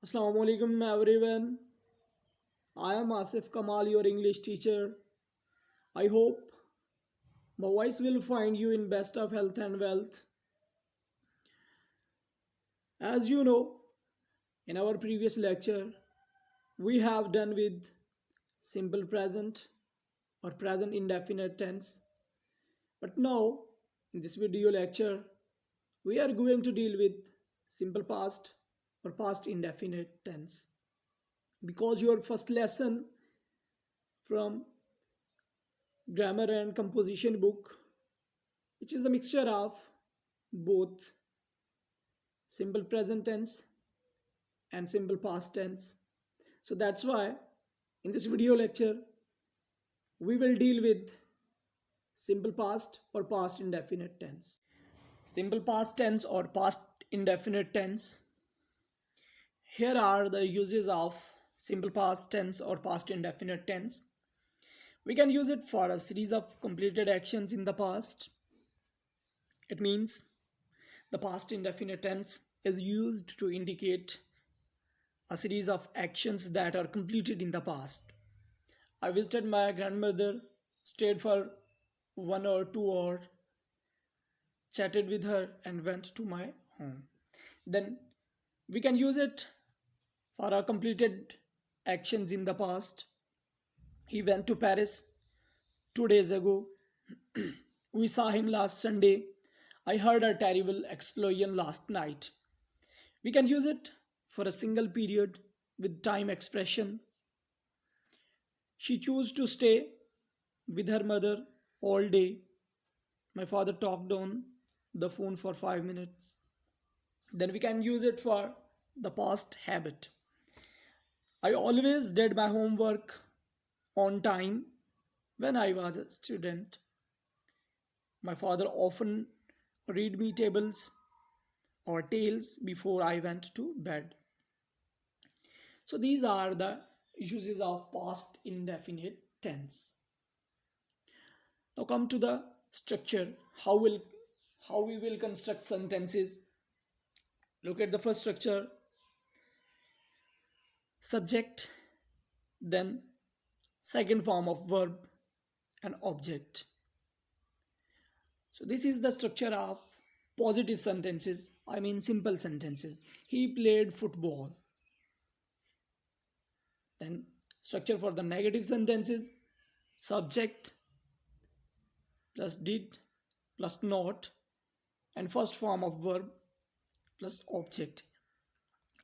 Assalamu alaikum everyone. I am Asif Kamal, your English teacher. I hope my voice will find you in best of health and wealth. As you know, in our previous lecture, we have done with simple present or present indefinite tense. But now, in this video lecture, we are going to deal with simple past or past indefinite tense. Because your first lesson from grammar and composition book, which is the mixture of both simple present tense and simple past tense. So that's why in this video lecture we will deal with simple past or past indefinite tense. Simple past tense or past indefinite tense. Here are the uses of simple past tense or past indefinite tense. We can use it for a series of completed actions in the past. It means the past indefinite tense is used to indicate a series of actions that are completed in the past. I visited my grandmother, stayed for 1 or 2 hours, chatted with her, and went to my home. Then we can use it for our completed actions in the past. He went to Paris 2 days ago. We saw him last Sunday. I heard a terrible explosion last night. We can use it for a single period with time expression. She chose to stay with her mother all day. My father talked on the phone for 5 minutes. Then we can use it for the past habit. I always did my homework on time when I was a student. My father often read me tables or tales before I went to bed. So these are the uses of past indefinite tense. Now come to the structure. How we will construct sentences. Look at the first structure. Subject, then second form of verb and object. So this is the structure of positive sentences. I mean simple sentences. He played football. Then structure for the negative sentences. Subject plus did plus not and first form of verb plus object.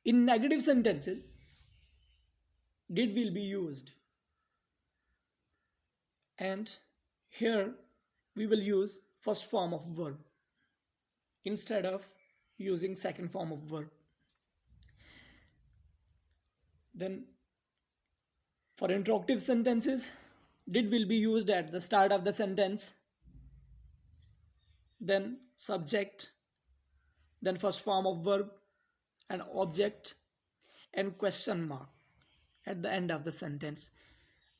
In negative sentences, did will be used. And here we will use first form of verb instead of using second form of verb. Then for interrogative sentences, did will be used at the start of the sentence, then subject, then first form of verb and object and question mark at the end of the sentence.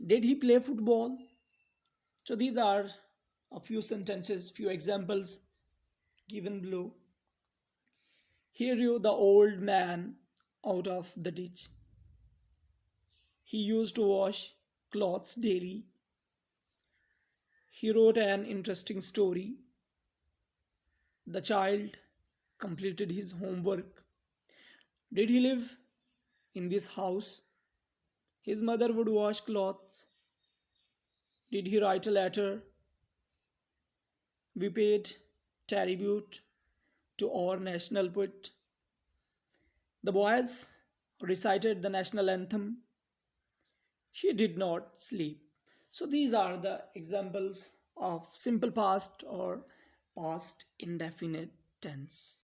Did he play football? So these are a few sentences, few examples given below. Here you the old man out of the ditch. He used to wash clothes daily. He wrote an interesting story. The child completed his homework. Did he live in this house? His mother would wash clothes. Did he write a letter? We paid tribute to our national poet. The boys recited the national anthem. She did not sleep. So these are the examples of simple past or past indefinite tense.